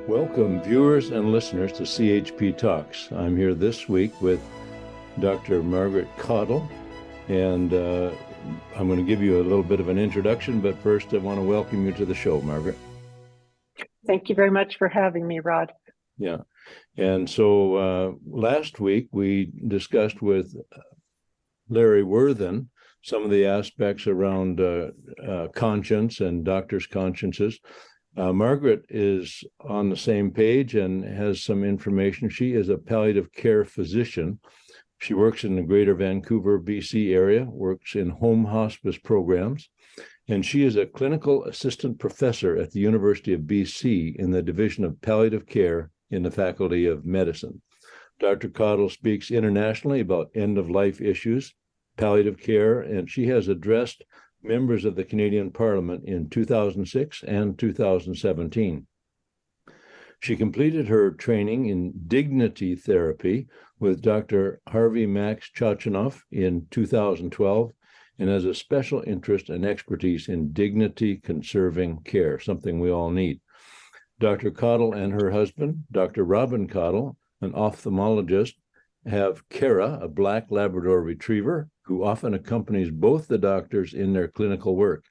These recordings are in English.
Welcome, viewers and listeners, to CHP Talks. I'm here this week with Dr. Margaret Cottle, and I'm going to give you a little bit of an introduction, but first I want to welcome you to the show, Margaret. Thank you very much for having me, Rod. Yeah, and so last week we discussed with Larry Worthen some of the aspects around conscience and doctors' consciences. Margaret is on the same page and has some information. She is a palliative care physician. She works in the greater Vancouver, BC area, works in home hospice programs, and she is a clinical assistant professor at the University of BC in the Division of Palliative Care in the Faculty of Medicine. Dr. Cottle speaks internationally about end-of-life issues, palliative care, and she has addressed members of the Canadian Parliament in 2006 and 2017. She completed her training in dignity therapy with Dr. Harvey Max Chachanoff in 2012 and has a special interest and expertise in dignity-conserving care, something we all need. Dr. Cottle and her husband, Dr. Robin Cottle, an ophthalmologist, have Kara, a black Labrador retriever, who often accompanies both the doctors in their clinical work.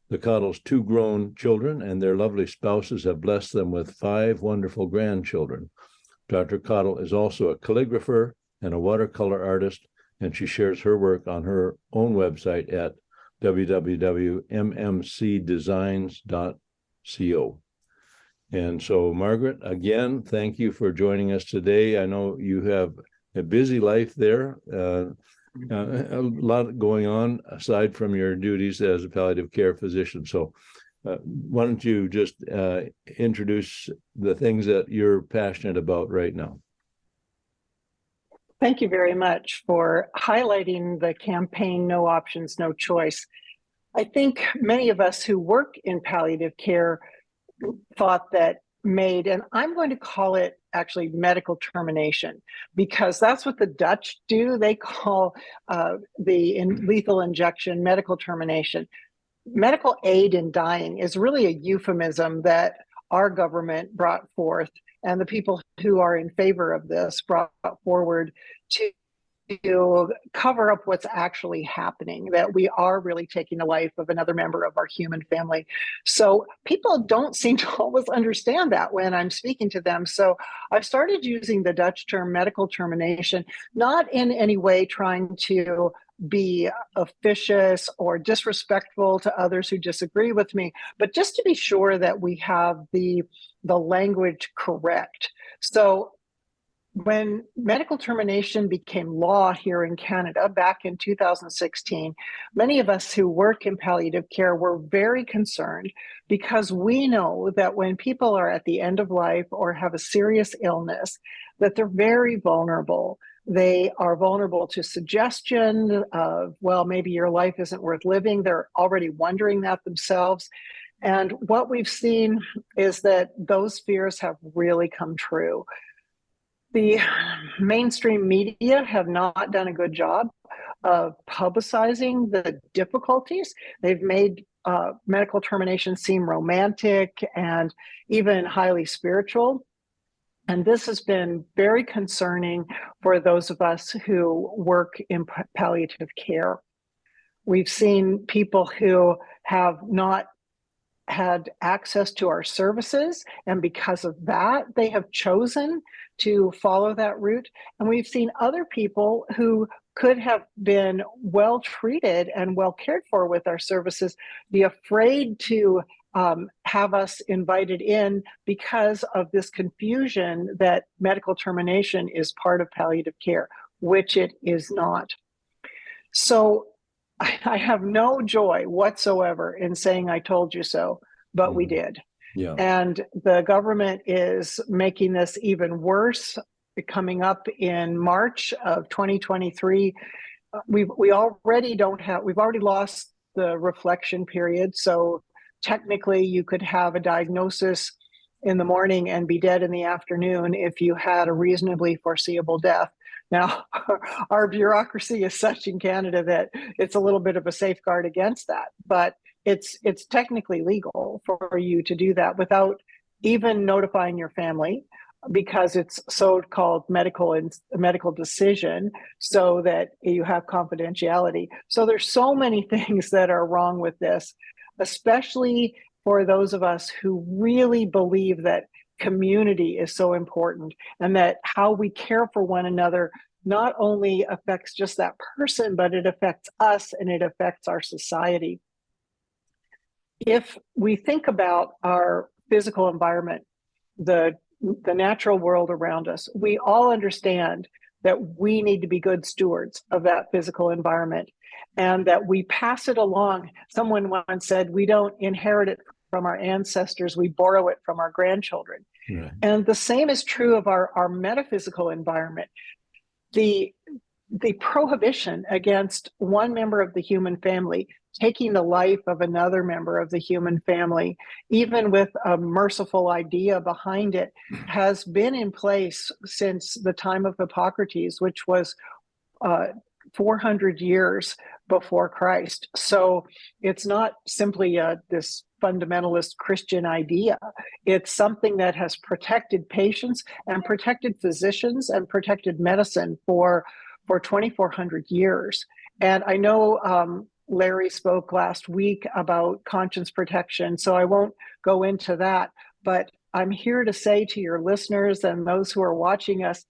The Cottles' 2 grown children and their lovely spouses have blessed them with 5 wonderful grandchildren. Dr. Cottle is also a calligrapher and a watercolor artist, and she shares her work on her own website at www.mmcdesigns.co. And so, Margaret, again, thank you for joining us today. I know you have a busy life there, a lot going on aside from your duties as a palliative care physician. So why don't you just introduce the things that you're passionate about right now? Thank you very much for highlighting the campaign, No Options, No Choice. I think many of us who work in palliative care thought that MAiD, and I'm going to call it actually medical termination, because that's what the Dutch do. They call lethal injection medical termination. Medical aid in dying is really a euphemism that our government brought forth, and the people who are in favor of this brought forward to cover up what's actually happening, that we are really taking the life of another member of our human family. So people don't seem to always understand that when I'm speaking to them. So I've started using the Dutch term medical termination, not in any way trying to be officious or disrespectful to others who disagree with me, but just to be sure that we have the language correct. So when medical termination became law here in Canada back in 2016, many of us who work in palliative care were very concerned, because we know that when people are at the end of life or have a serious illness, that they're very vulnerable. They are vulnerable to suggestion of, well, maybe your life isn't worth living. They're already wondering that themselves. And what we've seen is that those fears have really come true. The mainstream media have not done a good job of publicizing the difficulties. They've made medical termination seem romantic and even highly spiritual. And this has been very concerning for those of us who work in palliative care. We've seen people who have not had access to our services, and because of that, they have chosen to follow that route. And we've seen other people who could have been well treated and well cared for with our services be afraid to have us invited in because of this confusion that medical termination is part of palliative care, which it is not. So I have no joy whatsoever in saying I told you so, but we did. Yeah. And the government is making this even worse. Coming up in March of 2023, we've already lost the reflection period. So technically you could have a diagnosis in the morning and be dead in the afternoon if you had a reasonably foreseeable death. Now, our bureaucracy is such in Canada that it's a little bit of a safeguard against that, but it's technically legal for you to do that without even notifying your family, because it's so-called medical decision, so that you have confidentiality. So there's so many things that are wrong with this, especially for those of us who really believe that community is so important, and that how we care for one another not only affects just that person, but it affects us and it affects our society. If we think about our physical environment, the natural world around us, we all understand that we need to be good stewards of that physical environment, and that we pass it along. Someone once said, we don't inherit it from our ancestors, we borrow it from our grandchildren. Right. And the same is true of our metaphysical environment. The prohibition against one member of the human family taking the life of another member of the human family, even with a merciful idea behind it, has been in place since the time of Hippocrates, which was 400 years before Christ. So it's not simply this fundamentalist Christian idea. It's something that has protected patients and protected physicians and protected medicine for 2,400 years. And I know Larry spoke last week about conscience protection, so I won't go into that, but I'm here to say to your listeners and those who are watching us,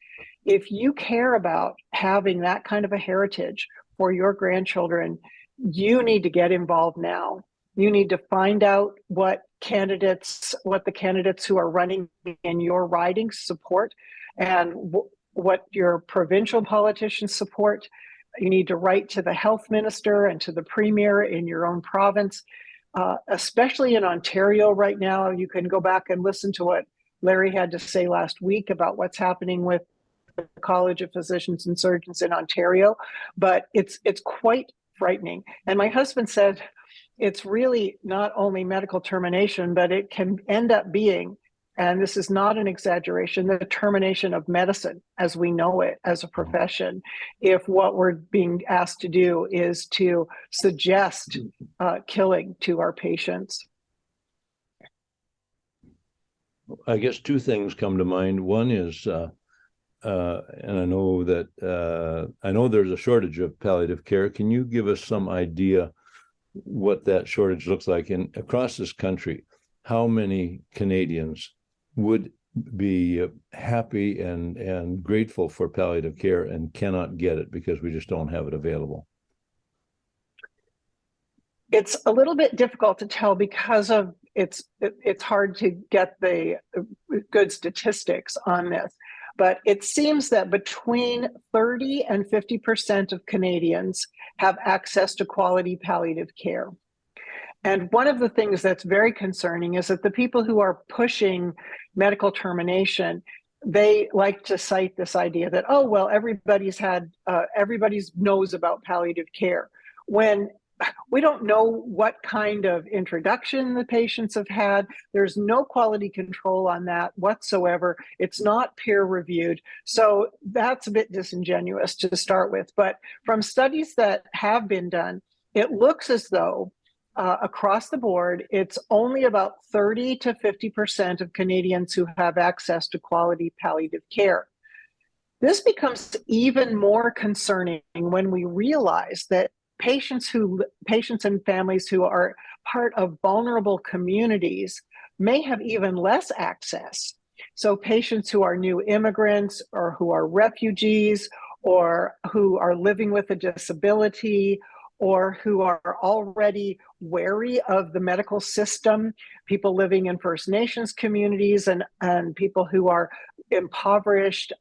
if you care about having that kind of a heritage for your grandchildren, you need to get involved now. You need to find out what the candidates who are running in your ridings support, and what your provincial politicians support. You need to write to the health minister and to the premier in your own province, especially in Ontario right now. You can go back and listen to what Larry had to say last week about what's happening with the College of Physicians and Surgeons in Ontario, but it's quite frightening. And my husband said it's really not only medical termination, but it can end up being, and this is not an exaggeration, the termination of medicine as we know it as a profession, if what we're being asked to do is to suggest killing to our patients. I guess two things come to mind. One is, and I know there's a shortage of palliative care. Can you give us some idea what that shortage looks like across this country? How many Canadians would be happy and grateful for palliative care and cannot get it because we just don't have it available? It's a little bit difficult to tell because of it's hard to get the good statistics on this, but it seems that between 30 and 50% of Canadians have access to quality palliative care. And one of the things that's very concerning is that the people who are pushing medical termination, they like to cite this idea that, oh, well, everybody knows about palliative care, when we don't know what kind of introduction the patients have had. There's no quality control on that whatsoever. It's not peer reviewed. So that's a bit disingenuous to start with. But from studies that have been done, it looks as though across the board, it's only about 30 to 50% of Canadians who have access to quality palliative care. This becomes even more concerning when we realize that patients and families who are part of vulnerable communities may have even less access. So patients who are new immigrants or who are refugees or who are living with a disability or who are already wary of the medical system, people living in First Nations communities and people who are impoverished,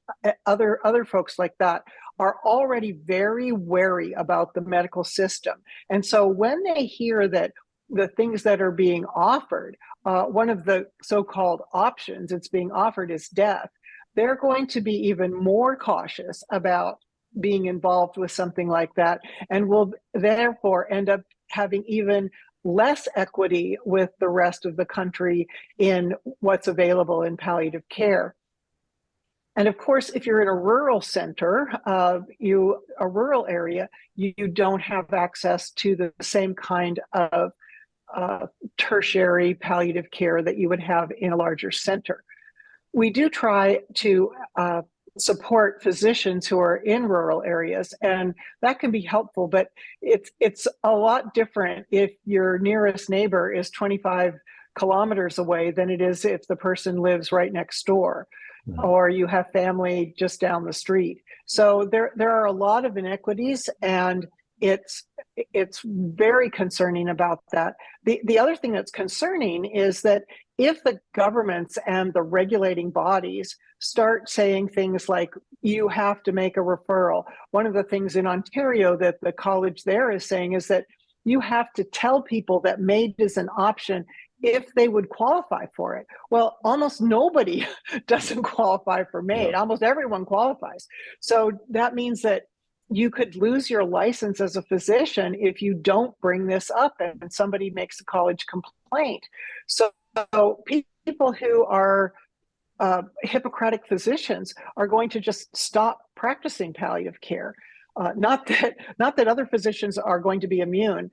other folks like that are already very wary about the medical system. And so when they hear that the things that are being offered, one of the so-called options it's being offered is death, they're going to be even more cautious about being involved with something like that, and will therefore end up having even less equity with the rest of the country in what's available in palliative care. And of course, if you're in a rural center, a rural area, you don't have access to the same kind of tertiary palliative care that you would have in a larger center. We do try to support physicians who are in rural areas, and that can be helpful, but it's a lot different if your nearest neighbor is 25 kilometers away than it is if the person lives right next door, or you have family just down the street. So there are a lot of inequities, and it's very concerning about that. The other thing that's concerning is that if the governments and the regulating bodies start saying things like, you have to make a referral. One of the things in Ontario that the college there is saying is that you have to tell people that MAiD is an option if they would qualify for it. Well, almost nobody doesn't qualify for MAiD. Yeah. Almost everyone qualifies. So that means that you could lose your license as a physician if you don't bring this up and somebody makes a college complaint. So people who are Hippocratic physicians are going to just stop practicing palliative care. Not that other physicians are going to be immune.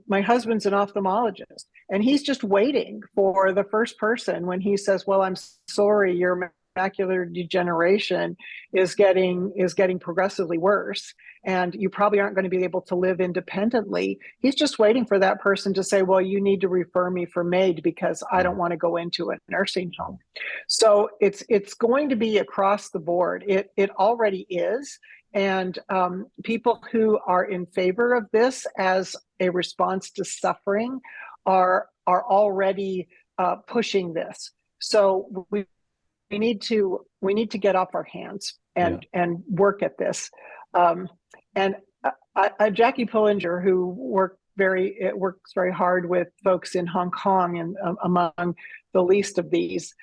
My husband's an ophthalmologist, and he's just waiting for the first person when he says, well, I'm sorry, your macular degeneration is getting progressively worse, and you probably aren't going to be able to live independently. He's just waiting for that person to say, well, you need to refer me for MAiD because I don't want to go into a nursing home. So it's going to be across the board. It already is. And people who are in favor of this as a response to suffering are already pushing this. So we need to get off our hands and work at this. Jackie Pullinger, who works very hard with folks in Hong Kong and among the least of these,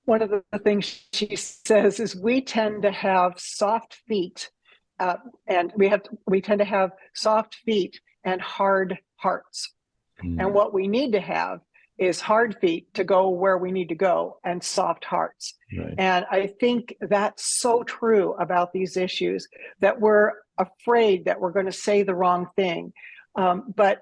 one of the things she says is we tend to have soft feet. And we tend to have soft feet and hard hearts. And what we need to have is hard feet to go where we need to go and soft hearts. Right. And I think that's so true about these issues, that we're afraid that we're going to say the wrong thing. But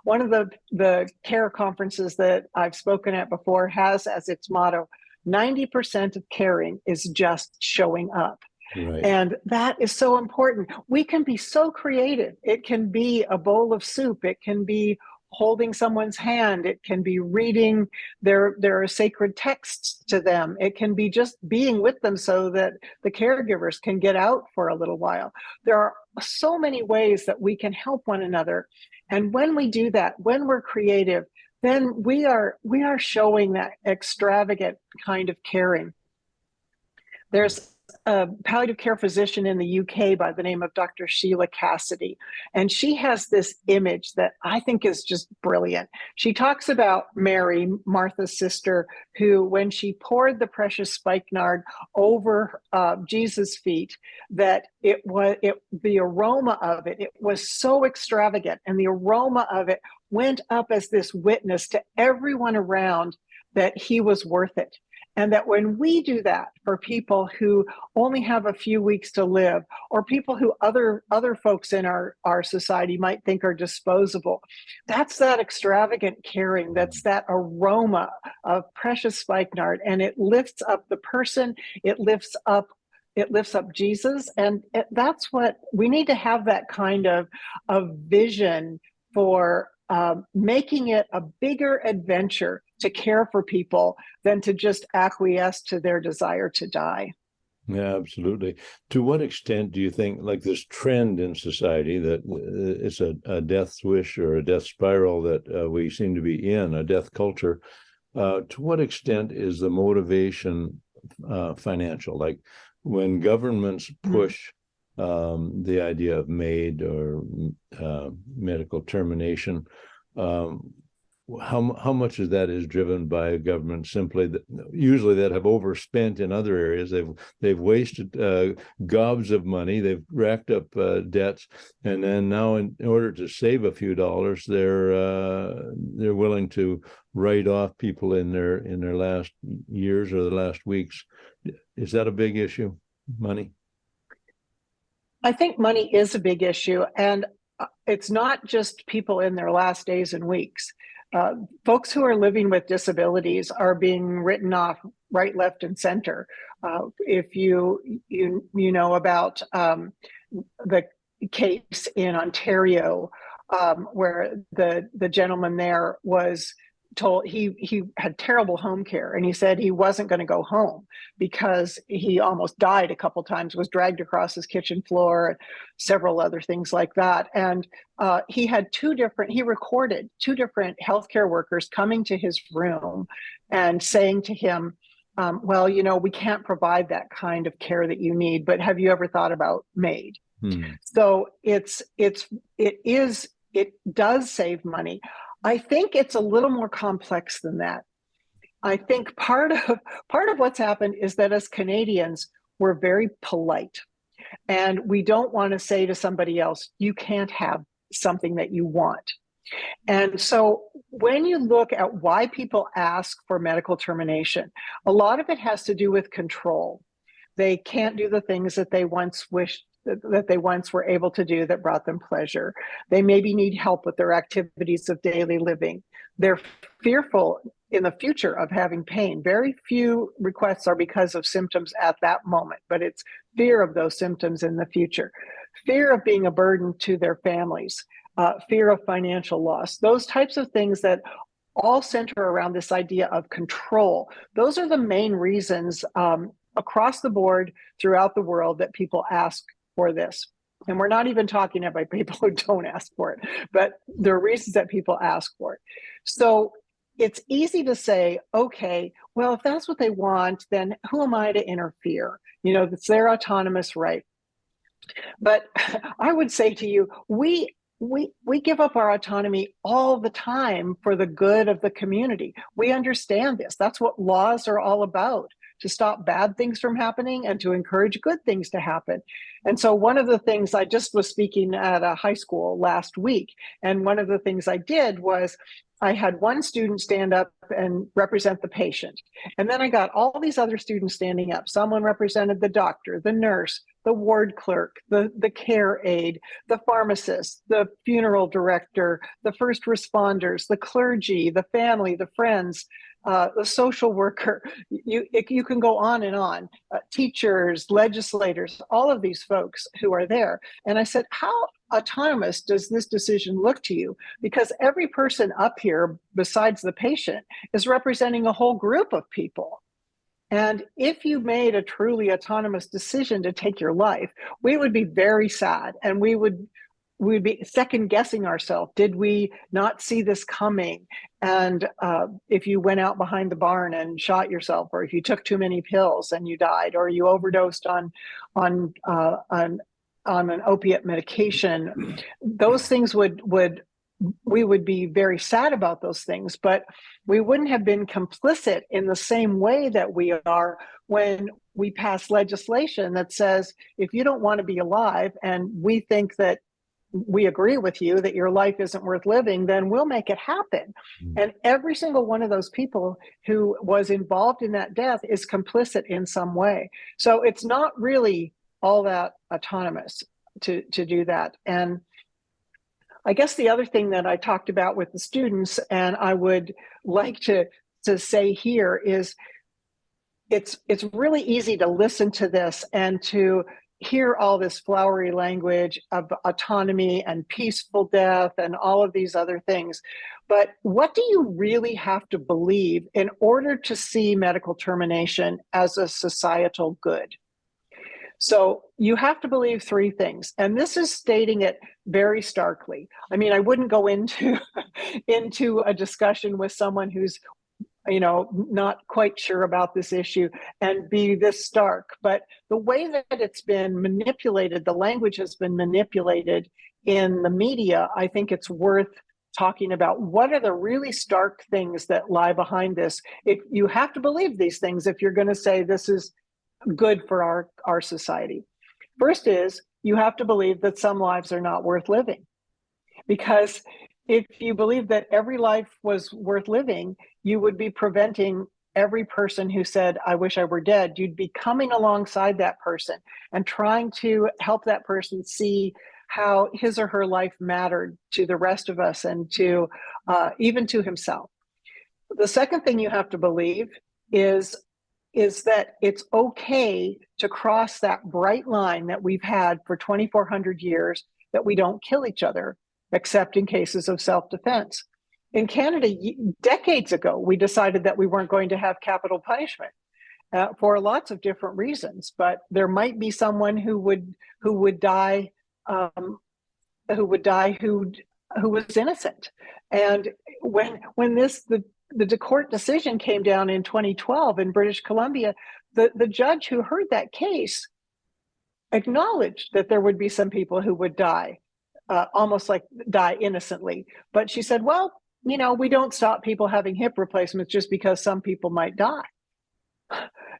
one of the care conferences that I've spoken at before has as its motto, 90% of caring is just showing up. Right. And that is so important. We can be so creative. It can be a bowl of soup. It can be holding someone's hand. It can be reading their sacred texts to them. It can be just being with them so that the caregivers can get out for a little while. There are so many ways that we can help one another. And when we do that, when we're creative, then we are showing that extravagant kind of caring. There's a palliative care physician in the UK by the name of Dr. Sheila Cassidy, and she has this image that I think is just brilliant. She talks about Mary, Martha's sister, who, when she poured the precious spikenard over Jesus' feet, that the aroma of it was so extravagant, and the aroma of it went up as this witness to everyone around that he was worth it. And that when we do that for people who only have a few weeks to live, or people who other folks in our society might think are disposable, that's that extravagant caring, that's that aroma of precious spikenard, and it lifts up the person, it lifts up Jesus, and that's what we need to have, that kind of vision for making it a bigger adventure to care for people than to just acquiesce to their desire to die. Yeah, absolutely. To what extent do you think, like this trend in society, that it's a death wish or a death spiral that we seem to be in, a death culture, to what extent is the motivation financial? Like when governments push the idea of MAiD or medical termination, how much of that is driven by a government simply usually that have overspent in other areas? They've wasted gobs of money, they've racked up debts, and then now in order to save a few dollars, they're willing to write off people in their last years or the last weeks. Is that a big issue, money? I think money is a big issue, and it's not just people in their last days and weeks. Folks who are living with disabilities are being written off right, left, and center. If you know about the case in Ontario, where the gentleman there was told he had terrible home care, and he said he wasn't going to go home because he almost died a couple times, was dragged across his kitchen floor, and several other things like that. And he recorded two different healthcare workers coming to his room and saying to him, well, we can't provide that kind of care that you need, but have you ever thought about MAiD? So it does save money. I think it's a little more complex than that. I think part of what's happened is that as Canadians, we're very polite, and we don't want to say to somebody else, you can't have something that you want. And so when you look at why people ask for medical termination, a lot of it has to do with control. They can't do the things that they once were able to do that brought them pleasure. They maybe need help with their activities of daily living. They're fearful in the future of having pain. Very few requests are because of symptoms at that moment, but it's fear of those symptoms in the future. Fear of being a burden to their families, fear of financial loss, those types of things that all center around this idea of control. Those are the main reasons across the board throughout the world that people ask for this. And we're not even talking about people who don't ask for it, but there are reasons that people ask for it. So it's easy to say, okay, well, if that's what they want, then who am I to interfere? It's their autonomous right. But I would say to you, we give up our autonomy all the time for the good of the community. We understand this. That's what laws are all about, to stop bad things from happening and to encourage good things to happen. And so one of the things, I just was speaking at a high school last week, and one of the things I did was I had one student stand up and represent the patient. And then I got all these other students standing up. Someone represented the doctor, the nurse, the ward clerk, the care aide, the pharmacist, the funeral director, the first responders, the clergy, the family, the friends, the social worker. You can go on and on. Teachers, legislators, all of these folks who are there. And I said, how autonomous does this decision look to you? Because every person up here, besides the patient, is representing a whole group of people. And if you made a truly autonomous decision to take your life, we would be very sad, and we'd be second guessing ourselves. Did we not see this coming? And if you went out behind the barn and shot yourself, or if you took too many pills and you died, or you overdosed on an opiate medication, those things we would be very sad about those things, but we wouldn't have been complicit in the same way that we are when we pass legislation that says, if you don't want to be alive and we think that we agree with you that your life isn't worth living, then we'll make it happen. And every single one of those people who was involved in that death is complicit in some way. So it's not really all that autonomous to do that. And I guess the other thing that I talked about with the students, and I would like to say here, is it's really easy to listen to this and to hear all this flowery language of autonomy and peaceful death and all of these other things. But what do you really have to believe in order to see medical termination as a societal good? So you have to believe three things. And this is stating it very starkly. I mean, I wouldn't go into a discussion with someone who's not quite sure about this issue and be this stark. But the way that it's been manipulated, the language has been manipulated in the media, I think it's worth talking about. What are the really stark things that lie behind this? If you have to believe these things, if you're going to say this is good for our society. First is, you have to believe that some lives are not worth living. Because if you believe that every life was worth living, you would be preventing every person who said, I wish I were dead. You'd be coming alongside that person and trying to help that person see how his or her life mattered to the rest of us and to even to himself. The second thing you have to believe is that it's okay to cross that bright line that we've had for 2,400 years, that we don't kill each other, except in cases of self-defense. In Canada, decades ago, we decided that we weren't going to have capital punishment for lots of different reasons, but there might be someone who would die who was innocent. And when the court decision came down in 2012 in British Columbia, the judge who heard that case acknowledged that there would be some people who would die, almost like die innocently. But she said, well, we don't stop people having hip replacements just because some people might die.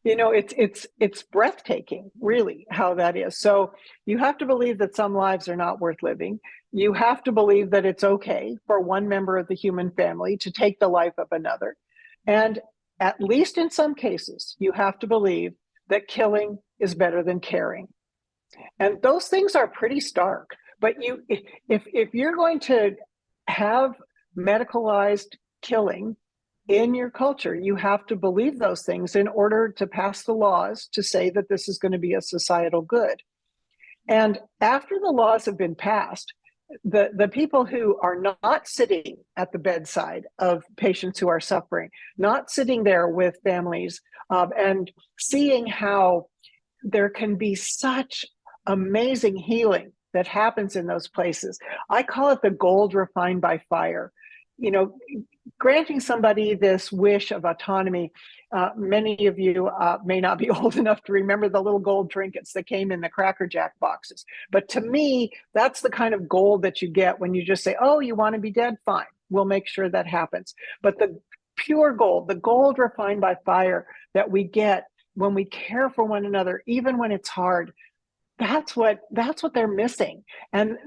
It's breathtaking, really, how that is. So you have to believe that some lives are not worth living. You have to believe that it's okay for one member of the human family to take the life of another. And at least in some cases, you have to believe that killing is better than caring. And those things are pretty stark. But if you're going to have medicalized killing in your culture, you have to believe those things in order to pass the laws to say that this is going to be a societal good. And after the laws have been passed, the people who are not sitting at the bedside of patients who are suffering, not sitting there with families, and seeing how there can be such amazing healing that happens in those places. I call it the gold refined by fire. Granting somebody this wish of autonomy. Many of you may not be old enough to remember the little gold trinkets that came in the Cracker Jack boxes. But to me, that's the kind of gold that you get when you just say, oh, you want to be dead? Fine, we'll make sure that happens. But the pure gold, the gold refined by fire that we get when we care for one another, even when it's hard, that's what they're missing. And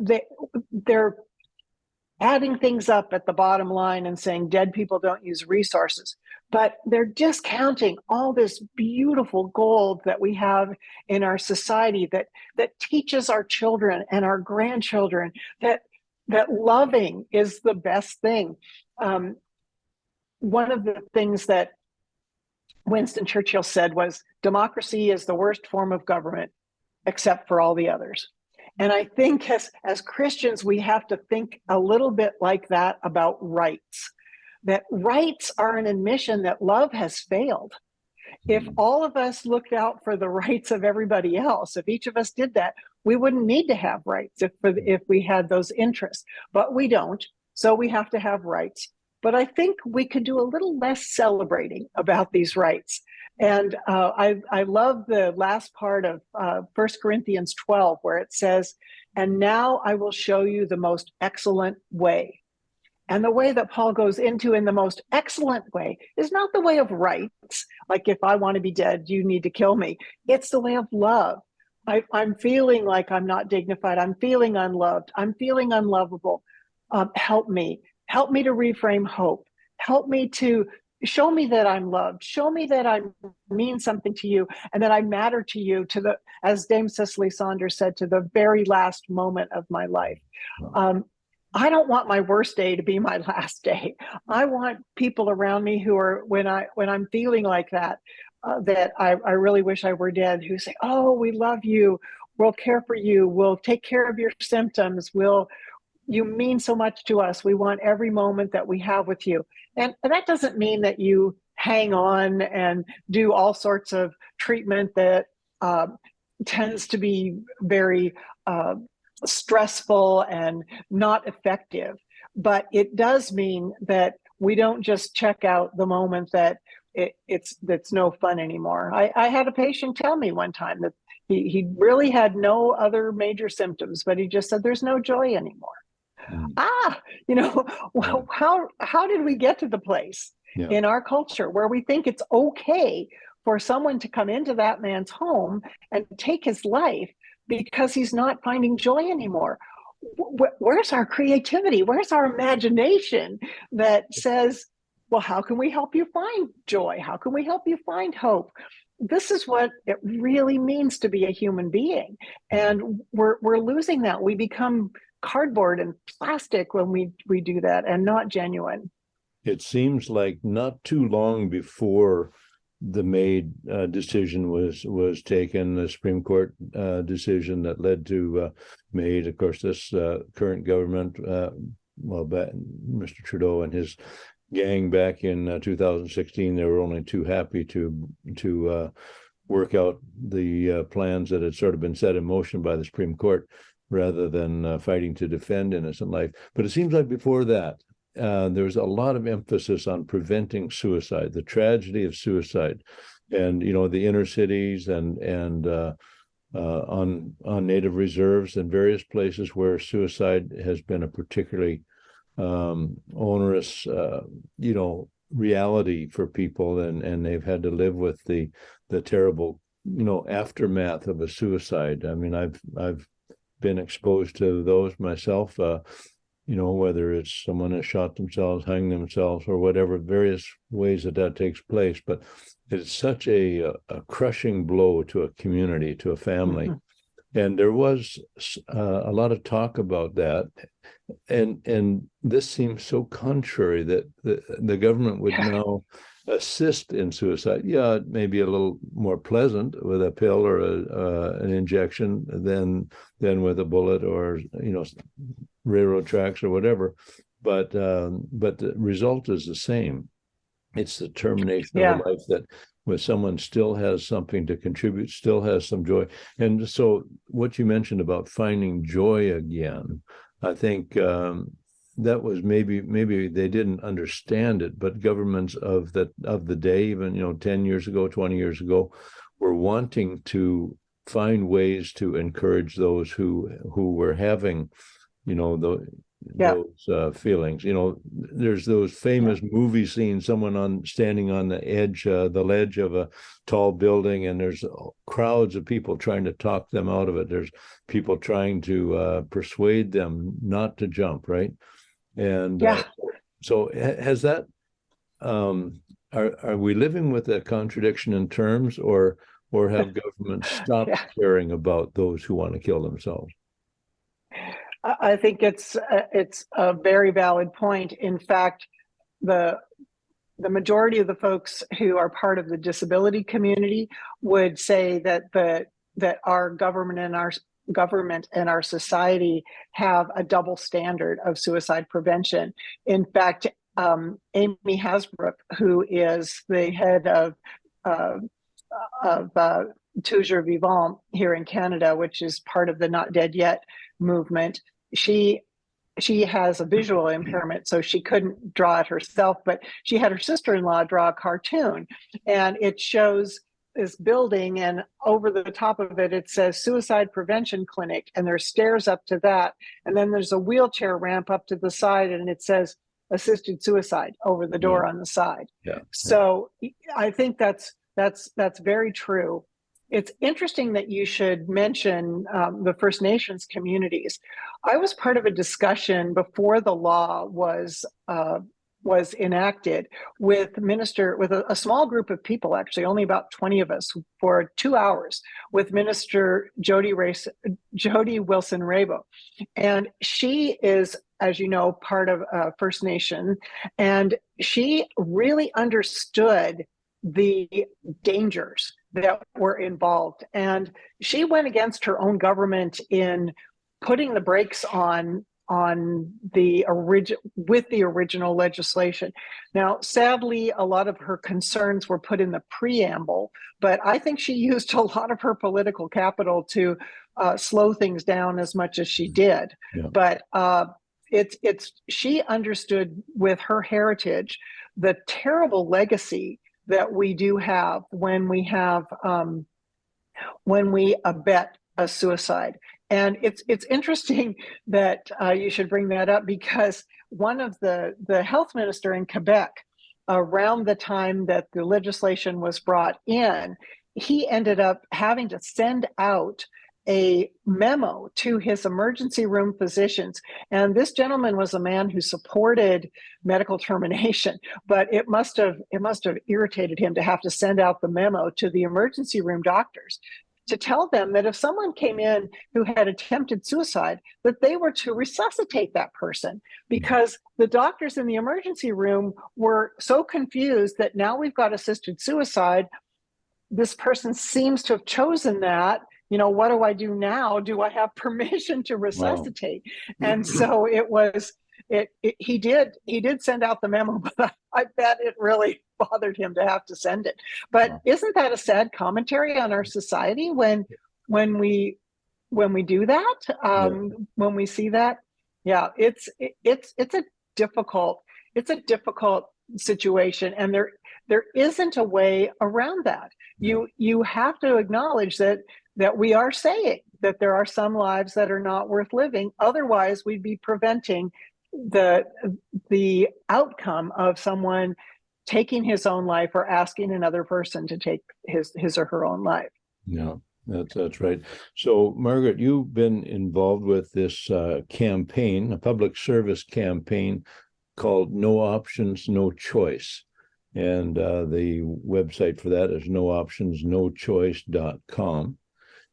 they're adding things up at the bottom line and saying dead people don't use resources, but they're discounting all this beautiful gold that we have in our society that teaches our children and our grandchildren that loving is the best thing. One of the things that Winston Churchill said was, democracy is the worst form of government, except for all the others. And I think as Christians, we have to think a little bit like that about rights, that rights are an admission that love has failed. If all of us looked out for the rights of everybody else, if each of us did that, we wouldn't need to have rights if we had those interests, but we don't. So we have to have rights. But I think we could do a little less celebrating about these rights. And I love the last part of 1 Corinthians 12, where it says, and now I will show you the most excellent way. And the way that Paul goes into in the most excellent way is not the way of rights, like if I want to be dead, you need to kill me. It's the way of love. I'm feeling like I'm not dignified. I'm feeling unloved. I'm feeling unlovable. Help me to reframe hope. Help me to show me that I'm loved. Show me that I mean something to you and that I matter to you, as Dame Cicely Saunders said, to the very last moment of my life. I don't want my worst day to be my last day. I want people around me who are, when I'm feeling like that, that I really wish I were dead, who say, oh, we love you. We'll care for you. We'll take care of your symptoms. You mean so much to us. We want every moment that we have with you. And that doesn't mean that you hang on and do all sorts of treatment that tends to be very stressful and not effective. But it does mean that we don't just check out the moment that it's no fun anymore. I had a patient tell me one time that he really had no other major symptoms, but he just said there's no joy anymore. Well, how did we get to the place in our culture where we think it's okay for someone to come into that man's home and take his life because he's not finding joy anymore? Where's our creativity? Where's our imagination that says, well, how can we help you find joy? How can we help you find hope? this is what it really means to be a human being. And we're losing that. We become cardboard and plastic when we do that, and not genuine. It seems like not too long before the MAiD decision was taken, the Supreme Court decision that led to MAiD. Of course, this current government, Mr. Trudeau and his gang back in 2016, they were only too happy to work out the plans that had sort of been set in motion by the Supreme Court, rather than fighting to defend innocent life. But it seems like before that, there was a lot of emphasis on preventing suicide, the tragedy of suicide, and the inner cities and on native reserves and various places where suicide has been a particularly onerous reality for people, and they've had to live with the terrible aftermath of a suicide. I mean, I've been exposed to those myself. Whether it's someone has shot themselves, hanged themselves, or whatever, various ways that takes place. But it's such a crushing blow to a community, to a family. Mm-hmm. And there was a lot of talk about that. And this seems so contrary that the government would now assist in suicide. Yeah, it may be a little more pleasant with a pill or an injection than with a bullet or railroad tracks or whatever, but the result is the same. It's the termination of a life that where someone still has something to contribute, still has some joy. And so what you mentioned about finding joy again, I think that was maybe they didn't understand it, but governments of the day, even 10 years ago, 20 years ago, were wanting to find ways to encourage those who were having those feelings. There's those famous movie scenes, someone standing on the ledge of a tall building, and there's crowds of people trying to talk them out of it. There's people trying to persuade them not to jump, right? And so has that are we living with a contradiction in terms, or have governments stopped caring about those who want to kill themselves? I think it's a very valid point. In fact, the majority of the folks who are part of the disability community would say that our government and our society have a double standard of suicide prevention. In fact, Amy Hasbrouck, who is the head of Toujours Vivant here in Canada, which is part of the Not Dead Yet movement, she has a visual impairment, so she couldn't draw it herself, but she had her sister-in-law draw a cartoon, and it shows this building, and over the top of it, it says Suicide Prevention Clinic, and there's stairs up to that, and then there's a wheelchair ramp up to the side, and it says assisted suicide over the door on the side. So I think that's very true. It's interesting that you should mention the First Nations communities. I was part of a discussion before the law was enacted with a small group of people, actually only about 20 of us, for 2 hours with Minister Jody Wilson-Raybould. And she is, as you know, part of First Nation, and she really understood the dangers that were involved. And she went against her own government in putting the brakes on the original legislation. Now, sadly, a lot of her concerns were put in the preamble, but I think she used a lot of her political capital to slow things down as much as she did. But she understood with her heritage the terrible legacy that we do have when we abet a suicide. And it's interesting that you should bring that up, because one of the health minister in Quebec, around the time that the legislation was brought in, he ended up having to send out a memo to his emergency room physicians. And this gentleman was a man who supported medical termination, but it must have irritated him to have to send out the memo to the emergency room doctors to tell them that if someone came in who had attempted suicide, that they were to resuscitate that person, because the doctors in the emergency room were so confused that now we've got assisted suicide. This person seems to have chosen that. You know, what do I do now? Do I have permission to resuscitate? Wow. And so he did send out the memo, but I bet it really bothered him to have to send it. But isn't that a sad commentary on our society when we do that? When we see that? Yeah, it's a difficult situation, and there isn't a way around that. You have to acknowledge that we are saying that there are some lives that are not worth living. Otherwise, we'd be preventing the outcome of someone taking his own life or asking another person to take his or her own life. Yeah, that's right. So, Margaret, you've been involved with this campaign, a public service campaign called No Options, No Choice. And the website for that is nooptionsnochoice.com.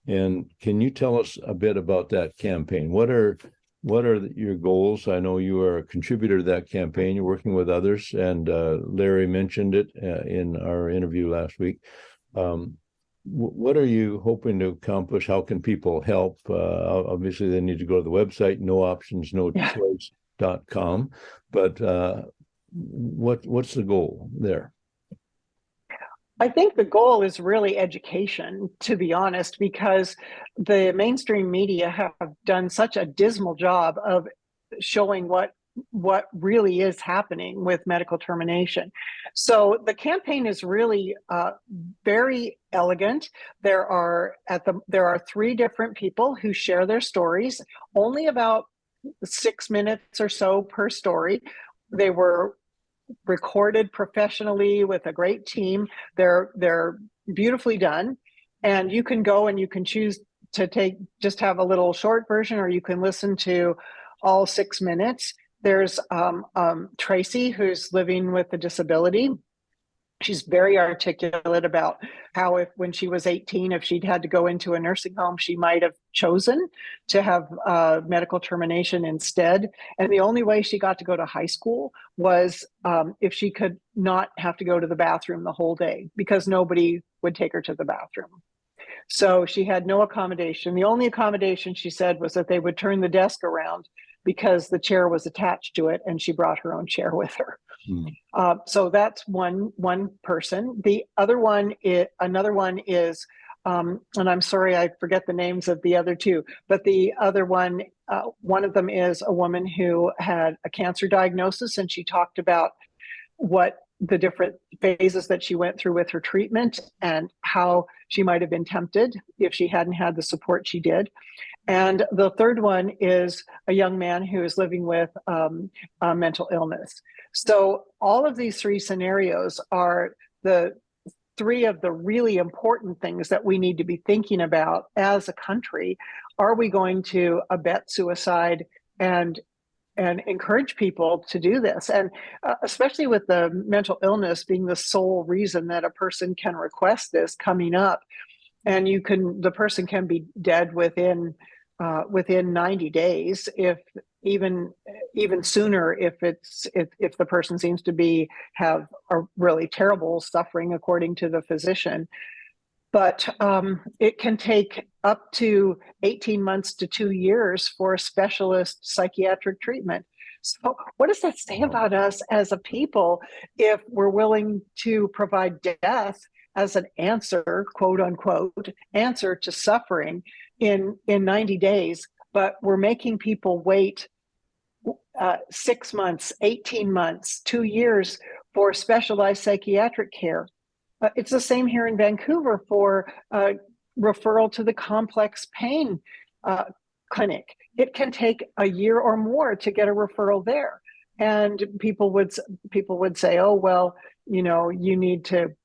And can you tell us a bit about that campaign? What are your goals? I know you are a contributor to that campaign. You're working with others, and Larry mentioned it in our interview last week. What are you hoping to accomplish? How can people help? Obviously, they need to go to the website, nooptionsnochoice.com. But what's the goal there? I think the goal is really education, to be honest, because the mainstream media have done such a dismal job of showing what really is happening with medical termination. So the campaign is really very elegant. There are 3 different people who share their stories, only about 6 minutes or so per story. They were recorded professionally with a great team. They're beautifully done, and you can go and you can choose to just have a little short version, or you can listen to all 6 minutes. There's Tracy, who's living with a disability. She's very articulate about how when she was 18, if she'd had to go into a nursing home, she might have chosen to have medical termination instead. And the only way she got to go to high school was if she could not have to go to the bathroom the whole day, because nobody would take her to the bathroom. So she had no accommodation. The only accommodation, she said, was that they would turn the desk around because the chair was attached to it, and she brought her own chair with her. So that's one person. The other one is another one is, and I'm sorry, I forget the names of the other 2, but the other one of them is a woman who had a cancer diagnosis, and she talked about what the different phases that she went through with her treatment and how she might have been tempted if she hadn't had the support she did. And the third one is a young man who is living with a mental illness. So all of these 3 scenarios are the 3 of the really important things that we need to be thinking about as a country. Are we going to abet suicide and encourage people to do this? And especially with the mental illness being the sole reason that a person can request this coming up, and the person can be dead within 90 days, if even sooner, if the person seems to have a really terrible suffering according to the physician. But it can take up to 18 months to 2 years for a specialist psychiatric treatment. So what does that say about us as a people if we're willing to provide death as an answer, quote unquote, answer to suffering in 90 days, but we're making people wait 6 months, 18 months, 2 years for specialized psychiatric care? It's the same here in Vancouver for referral to the complex pain clinic. It can take a year or more to get a referral there. And people would say, oh, well, you need to,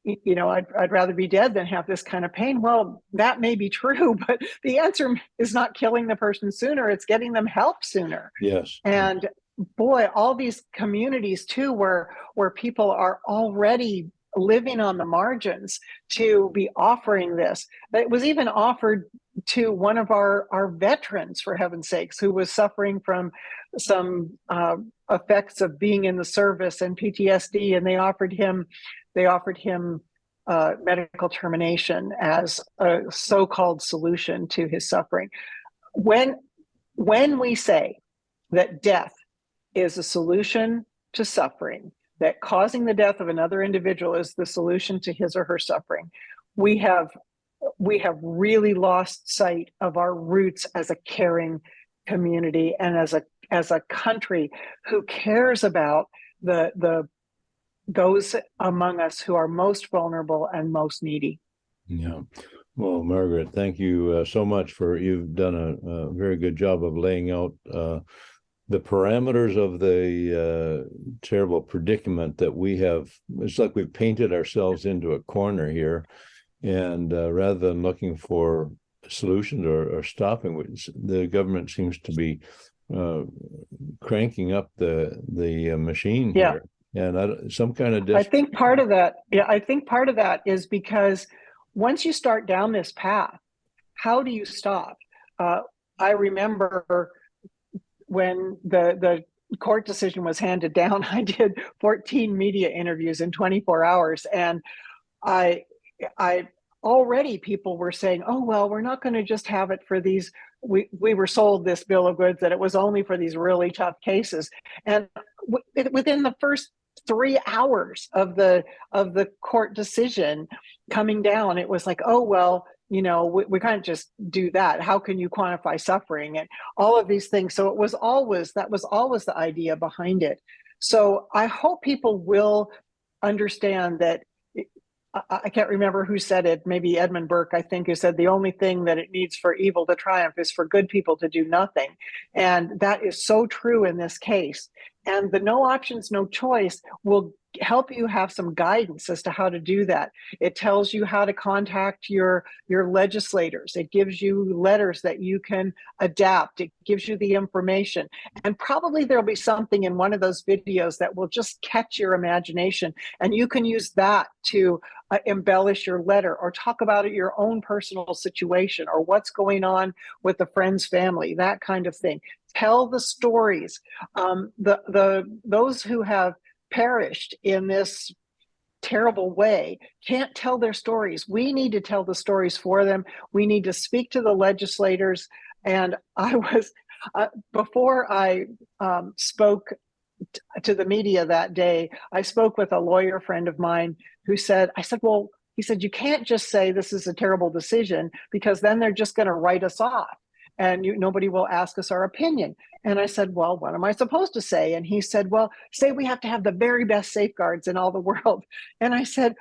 I'd rather be dead than have this kind of pain. Well, that may be true, but the answer is not killing the person sooner. It's getting them help sooner. Yes. And boy, all these communities too, where people are already living on the margins, to be offering this. It was even offered to one of our veterans, for heaven's sakes, who was suffering from some effects of being in the service and PTSD, and they offered him medical termination as a so-called solution to his suffering. When we say that death is a solution to suffering, that causing the death of another individual is the solution to his or her suffering, we have really lost sight of our roots as a caring community and as a country who cares about those among us who are most vulnerable and most needy. Yeah. Well, Margaret, thank you so much you've done a very good job of laying out the parameters of the terrible predicament that we have. It's like we've painted ourselves into a corner here, and rather than looking for solutions or stopping, the government seems to be cranking up the machine here. And some kind of I think part of that is because once you start down this path, how do you stop? I remember when the court decision was handed down, I did 14 media interviews in 24 hours. And I already people were saying, oh, well, we're not going to just have it for these. We were sold this bill of goods that it was only for these really tough cases. And within the first 3 hours of the court decision coming down, it was like, oh, well, we can't just do that. How can you quantify suffering and all of these things? So that was always the idea behind it. So I hope people will understand that. I can't remember who said it, maybe Edmund Burke, I think, who said the only thing that it needs for evil to triumph is for good people to do nothing. And that is so true in this case. And the no options, no choice will help you have some guidance as to how to do that. It tells you how to contact your legislators. It gives you letters that you can adapt. It gives you the information. And probably there'll be something in one of those videos that will just catch your imagination. And you can use that to embellish your letter or talk about your own personal situation or what's going on with the friend's family, that kind of thing. Tell the stories. Those who have perished in this terrible way can't tell their stories. We need to tell the stories for them. We need to speak to the legislators. And before I spoke to the media that day, I spoke with a lawyer friend of mine who said, he said, you can't just say this is a terrible decision because then they're just going to write us off and nobody will ask us our opinion. And I said, well, what am I supposed to say? And he said, well, say we have to have the very best safeguards in all the world. And I said,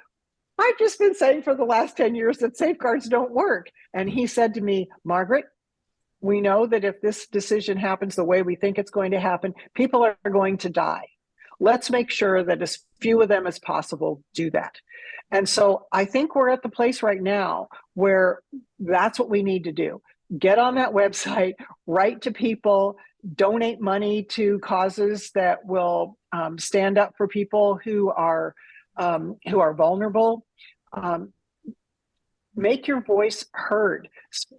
I've just been saying for the last 10 years that safeguards don't work. And he said to me, Margaret, we know that if this decision happens the way we think it's going to happen, people are going to die. Let's make sure that as few of them as possible do that. And so I think we're at the place right now where that's what we need to do. Get on that website, write to people, donate money to causes that will stand up for people who are vulnerable. Make your voice heard.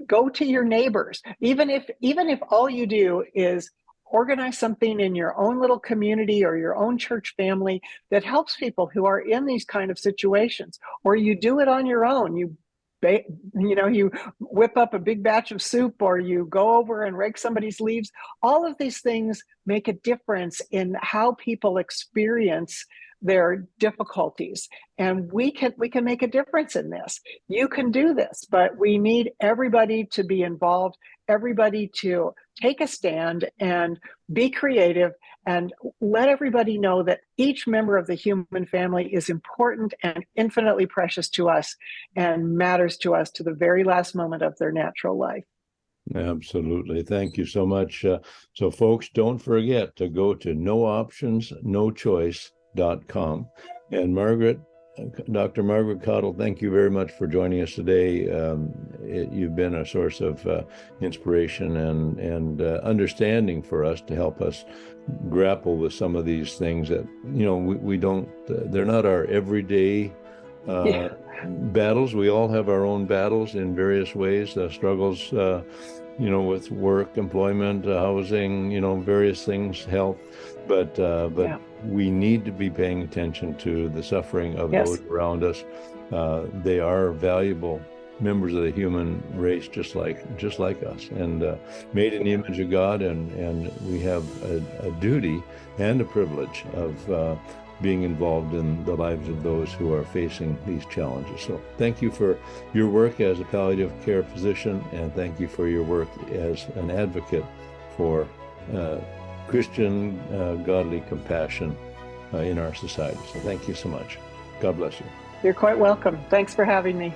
Go to your neighbors. Even if all you do is organize something in your own little community or your own church family that helps people who are in these kind of situations, or you do it on your own. You whip up a big batch of soup, or you go over and rake somebody's leaves. All of these things make a difference in how people experience their difficulties. And we can make a difference in this. You can do this, but we need everybody to be involved, everybody to take a stand and be creative, and let everybody know that each member of the human family is important and infinitely precious to us and matters to us to the very last moment of their natural life. Absolutely. Thank you so much. So folks, don't forget to go to nooptionsnochoice.com. And Margaret, Dr. Margaret Cottle, thank you very much for joining us today. You've been a source of inspiration and understanding for us to help us grapple with some of these things that, we don't, they're not our everyday battles. We all have our own battles in various ways, struggles, with work, employment, housing, various things, health, but we need to be paying attention to the suffering of those around us. They are valuable members of the human race, just like us, and made in the image of God, and we have a duty and a privilege of being involved in the lives of those who are facing these challenges. So thank you for your work as a palliative care physician, and thank you for your work as an advocate for Christian godly compassion in our society. So thank you so much. God bless you. You're quite welcome. Thanks for having me.